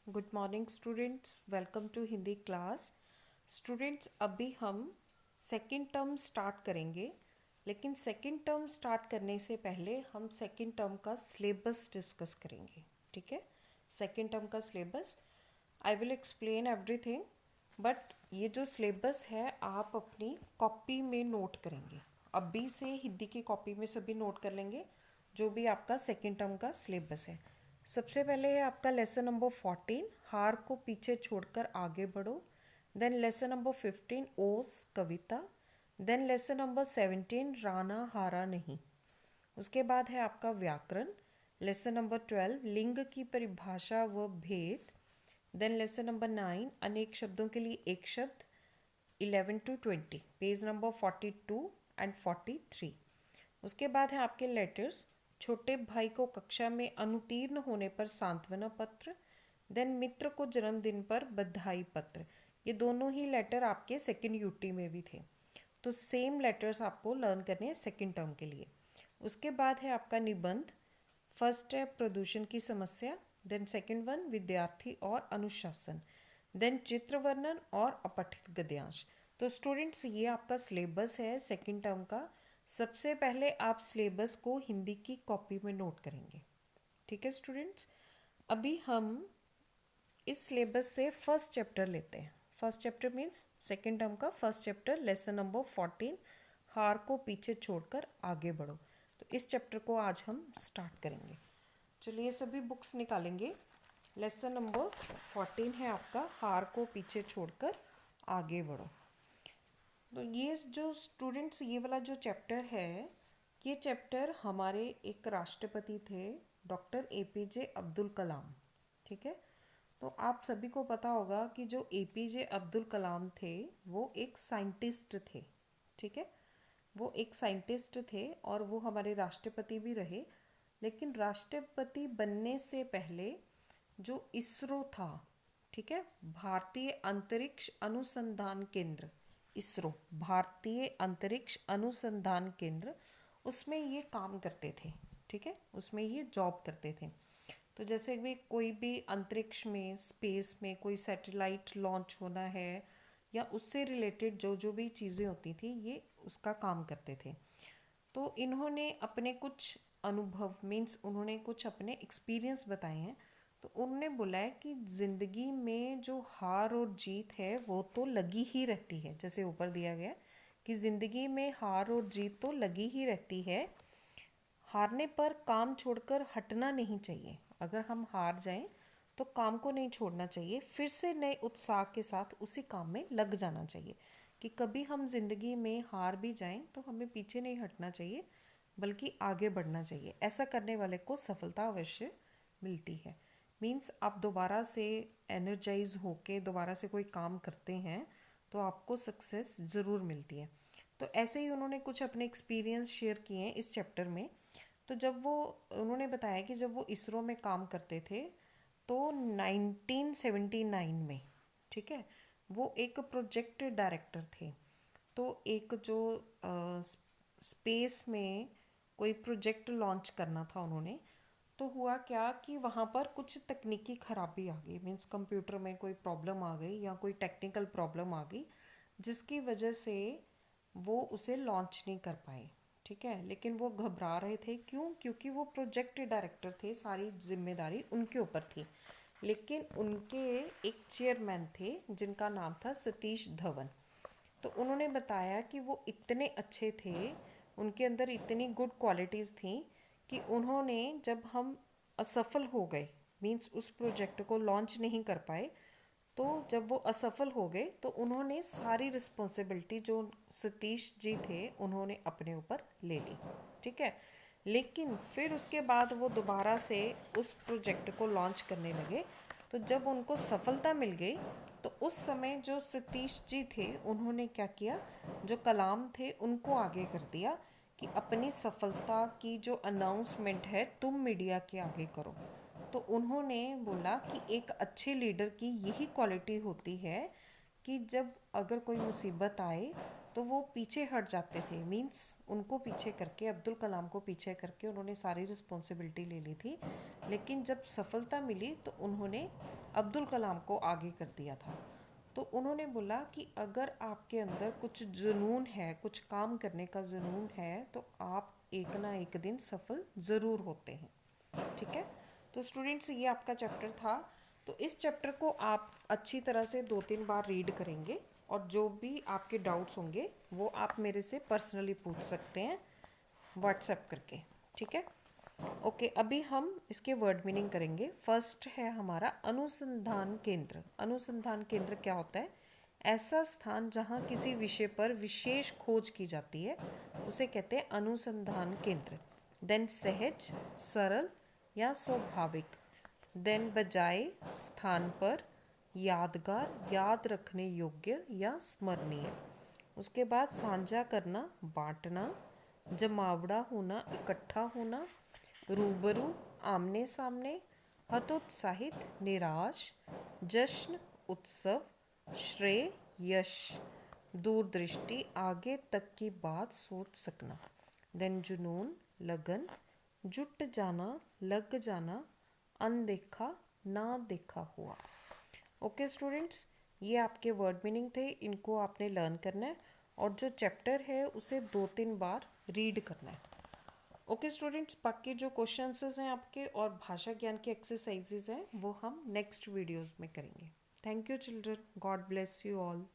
Good morning students, welcome to Hindi class. Students, अभी हम second term start करेंगे, लेकिन सेकंड टर्म स्टार्ट करने से पहले हम सेकंड टर्म का सिलेबस डिस्कस करेंगे। ठीक है, सेकंड टर्म का syllabus I will explain everything, but ये जो सिलेबस है आप अपनी कॉपी में नोट करेंगे। अभी से हिंदी की कॉपी में सभी नोट कर लेंगे जो भी आपका सेकंड टर्म का सिलेबस है। सबसे पहले है आपका लेसन नंबर 14, हार को पीछे छोड़कर आगे बढ़ो। देन लेसन नंबर 15, ओस कविता। देन लेसन नंबर 17, राना हारा नहीं। उसके बाद है आपका व्याकरण। लेसन नंबर 12, लिंग की परिभाषा व भेद। देन लेसन नंबर 9, अनेक शब्दों के लिए एक शब्द। 11 to 20, पेज नंबर 42 एंड 43। उसके बाद है आपके लेटर्स। छोटे भाई को कक्षा में अनुत्तीर्ण होने पर सांत्वना पत्र। देन मित्र को जन्मदिन पर बधाई पत्र। ये दोनों ही लेटर आपके सेकंड यूटी में भी थे, तो सेम लेटर्स आपको लर्न करने हैं सेकंड टर्म के लिए। उसके बाद है आपका निबंध। फर्स्ट है प्रदूषण की समस्या। देन सेकंड वन विद्यार्थी और अनुशासन। देन चित्र वर्णन और अपठित गद्यांश। तो स्टूडेंट्स, ये आपका सिलेबस है सेकंड टर्म का। सबसे पहले आप सिलेबस को हिंदी की कॉपी में नोट करेंगे। ठीक है स्टूडेंट्स, अभी हम इस सिलेबस से फर्स्ट चैप्टर लेते हैं। First chapter means second term का फर्स्ट चैप्टर, लेसन नंबर 14, हार को पीछे छोड़कर आगे बढ़ो। तो इस चैप्टर को आज हम स्टार्ट करेंगे। चलिए सभी बुक्स निकालेंगे। लेसन नंबर 14 है आपका, हार को पीछे छोड़कर आगे बढ़ो। तो ये जो स्टूडेंट्स, ये वाला जो चैप्टर है, ये चैप्टर हमारे एक राष्ट्रपति थे, डॉक्टर एपीजे अब्दुल कलाम। ठीक है, तो आप सभी को पता होगा कि जो एपीजे अब्दुल कलाम थे वो एक साइंटिस्ट थे। ठीक है, वो एक साइंटिस्ट थे और वो हमारे राष्ट्रपति भी रहे। लेकिन राष्ट्रपति बनने से पहले जो इसरो था, ठीक है, भारतीय अंतरिक्ष अनुसंधान केंद्र, इसरो, भारतीय अंतरिक्ष अनुसंधान केंद्र, उसमें ये काम करते थे। ठीक है, उसमें ये जॉब करते थे। तो जैसे भी कोई भी अंतरिक्ष में, स्पेस में कोई सैटेलाइट लॉन्च होना है या उससे रिलेटेड जो जो भी चीज़ें होती थी, ये उसका काम करते थे। तो इन्होंने अपने कुछ अनुभव मीन्स उन्होंने कुछ अपने एक्सपीरियंस बताए हैं। तो उन्होंने बोला है कि ज़िंदगी में जो हार और जीत है वो तो लगी ही रहती है। जैसे ऊपर दिया गया कि ज़िंदगी में हार और जीत तो लगी ही रहती है, हारने पर काम छोड़कर हटना नहीं चाहिए। अगर हम हार जाएं तो काम को नहीं छोड़ना चाहिए, फिर से नए उत्साह के साथ उसी काम में लग जाना चाहिए। कि कभी हम जिंदगी में हार भी जाएं तो हमें पीछे नहीं हटना चाहिए, बल्कि आगे बढ़ना चाहिए। ऐसा करने वाले को सफलता अवश्य मिलती है। मीन्स आप दोबारा से एनर्जाइज होके दोबारा से कोई काम करते हैं तो आपको सक्सेस ज़रूर मिलती है। तो ऐसे ही उन्होंने कुछ अपने एक्सपीरियंस शेयर किए हैं इस चैप्टर में। तो जब वो, उन्होंने बताया कि जब वो इसरो में काम करते थे तो 1979 में, ठीक है, वो एक प्रोजेक्ट डायरेक्टर थे। तो एक जो स्पेस में कोई प्रोजेक्ट लॉन्च करना था उन्होंने, तो हुआ क्या कि वहाँ पर कुछ तकनीकी खराबी आ गई, मीन्स कंप्यूटर में कोई प्रॉब्लम आ गई या कोई टेक्निकल प्रॉब्लम आ गई, जिसकी वजह से वो उसे लॉन्च नहीं कर पाए। ठीक है, लेकिन वो घबरा रहे थे। क्यों? क्योंकि वो प्रोजेक्ट डायरेक्टर थे, सारी जिम्मेदारी उनके ऊपर थी। लेकिन उनके एक चेयरमैन थे जिनका नाम था सतीश धवन। तो उन्होंने बताया कि वो इतने अच्छे थे, उनके अंदर इतनी गुड क्वालिटीज़ थी कि उन्होंने, जब हम असफल हो गए, मीन्स उस प्रोजेक्ट को लॉन्च नहीं कर पाए, तो जब वो असफल हो गए तो उन्होंने सारी रिस्पॉन्सिबिलिटी जो सतीश जी थे उन्होंने अपने ऊपर ले ली। ठीक है, लेकिन फिर उसके बाद वो दोबारा से उस प्रोजेक्ट को लॉन्च करने लगे। तो जब उनको सफलता मिल गई तो उस समय जो सतीश जी थे उन्होंने क्या किया, जो कलाम थे उनको आगे कर दिया कि अपनी सफलता की जो अनाउंसमेंट है तुम मीडिया के आगे करो। तो उन्होंने बोला कि एक अच्छे लीडर की यही क्वालिटी होती है कि जब अगर कोई मुसीबत आए तो वो पीछे हट जाते थे, मींस उनको पीछे करके, अब्दुल कलाम को पीछे करके उन्होंने सारी रिस्पॉन्सिबिलिटी ले ली थी। लेकिन जब सफलता मिली तो उन्होंने अब्दुल कलाम को आगे कर दिया था। तो उन्होंने बोला कि अगर आपके अंदर कुछ जुनून है, कुछ काम करने का जुनून है, तो आप एक ना एक दिन सफल ज़रूर होते हैं। ठीक है, तो स्टूडेंट्स ये आपका चैप्टर था। तो इस चैप्टर को आप अच्छी तरह से 2-3 बार रीड करेंगे और जो भी आपके डाउट्स होंगे वो आप मेरे से पर्सनली पूछ सकते हैं व्हाट्सएप करके। ठीक है, ओके। अभी हम इसके वर्ड मीनिंग करेंगे। फर्स्ट है हमारा अनुसंधान केंद्र। अनुसंधान केंद्र क्या होता है? ऐसा स्थान जहाँ किसी विषय पर विशेष खोज की जाती है, उसे कहते हैं अनुसंधान केंद्र। देन सहज, सरल या स्वाभाविक। देन बजाय, स्थान पर, यादगार, याद रखने योग्य या स्मरणीय। उसके बाद साझा करना, बांटना, जमावड़ा होना, इकट्ठा होना, रूबरू, आमने सामने, हतोत्साहित, निराश, जश्न, उत्सव, श्रेय, यश, दूरदृष्टि, आगे तक की बात सोच सकना। देन जुनून, लगन, जुट जाना, लग जाना, अनदेखा, ना देखा हुआ। ओके स्टूडेंट्स, ये आपके वर्ड मीनिंग थे, इनको आपने लर्न करना है और जो चैप्टर है उसे 2-3 बार रीड करना है। ओके स्टूडेंट्स, बाकी जो क्वेश्चंस हैं आपके और भाषा ज्ञान की एक्सरसाइजेज हैं वो हम नेक्स्ट वीडियोस में करेंगे। Thank you children, God bless you all.